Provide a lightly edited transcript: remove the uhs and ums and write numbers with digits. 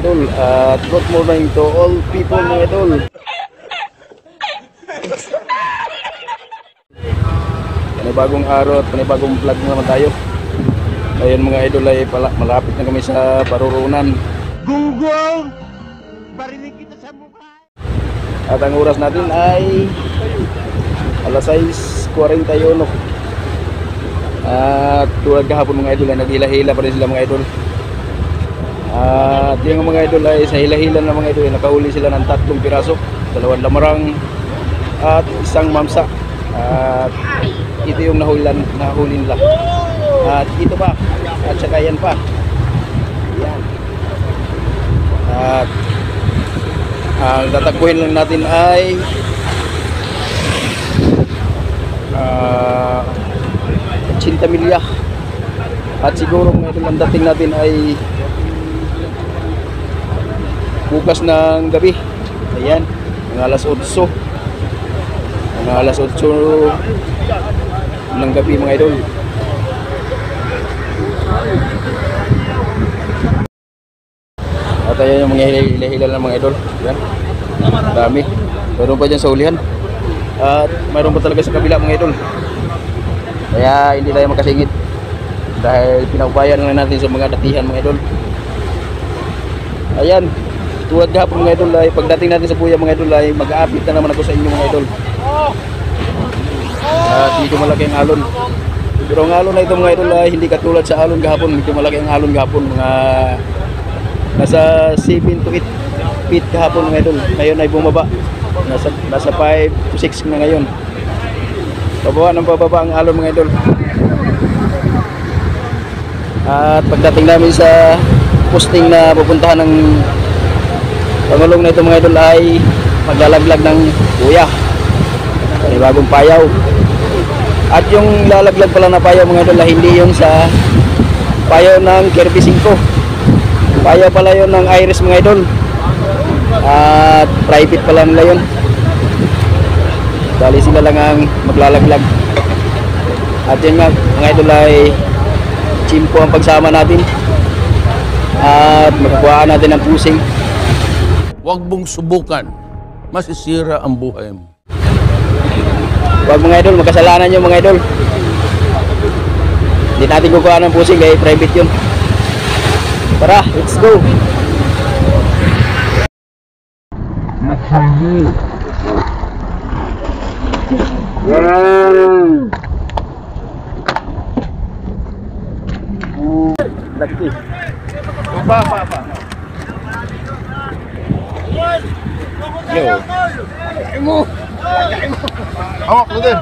idol. At good morning to all people mga idol. Panibagong araw at panibagong vlog naman tayo. Ngayon mga idol ay malapit na kami sa Parurunan. Gunggong! Barinig kita sa mukha! At ang oras natin ay alas 6:41. At tulad kahapon mga idol ay naghila-hila pa rin sila mga idol. At yung mga idol ay sa hila-hila na mga idol ay nakahuli sila ng 3 piraso, 2 lamarang at 1 mamsa. At ito yung nahuli nila. At ito pa, at saka yan pa. Yan. At ang tatakbuhin lang natin ay 80 milya. At siguro mga idol ang dating natin ay bukas ng gabi. Ayan, mga alas 8. Mga alas 8 ng gabi mga idol. At ayan yung mga hila-hila ng mga idol. Ayan, dami. Mayroon pa dyan sa ulihan. At mayroon pa talaga sa kabila mga idol. Kaya hindi tayo makasingit dahil pinaubayan na natin sa mga datihan mga idol. Ayan, tulad kahapon mga idol ay pagdating natin sa Puya mga idol ay mag-aapit na naman ako sa inyo mga idol. At medyo malaki ang alon. Pero ang alon na ito mga idol ay hindi katulad sa alon kahapon. Medyo malaki ang alon kahapon, mga nasa 7 to 8 feet kahapon mga idol. Ngayon ay bumaba, nasa 5 to 6 na ngayon. Pababa ng pababa ang alon mga idol. At pagdating namin sa posting na pupuntahan ng Pangulong na ito mga idol ay maglalaglag ng kuya, may bagong payaw. At yung lalaglag pala na payaw mga idol ay hindi yung sa payaw ng Kirby 5, payaw pala yun ng Iris mga idol. At private pala nila yun, dali sila lang ang maglalaglag. At yun nga mga idol ay chimpo ang pagsama natin at magkuhaan natin ng pusing. Huwag mong subukan, masisira ang buhay mo. Huwag mga idol, magkasalanan nyo mga idol. Hindi natin kukuha ng pusing kaya private yun. Tara, let's go. Lagi. Pa. Yo. Kain mo. Hawak mo din.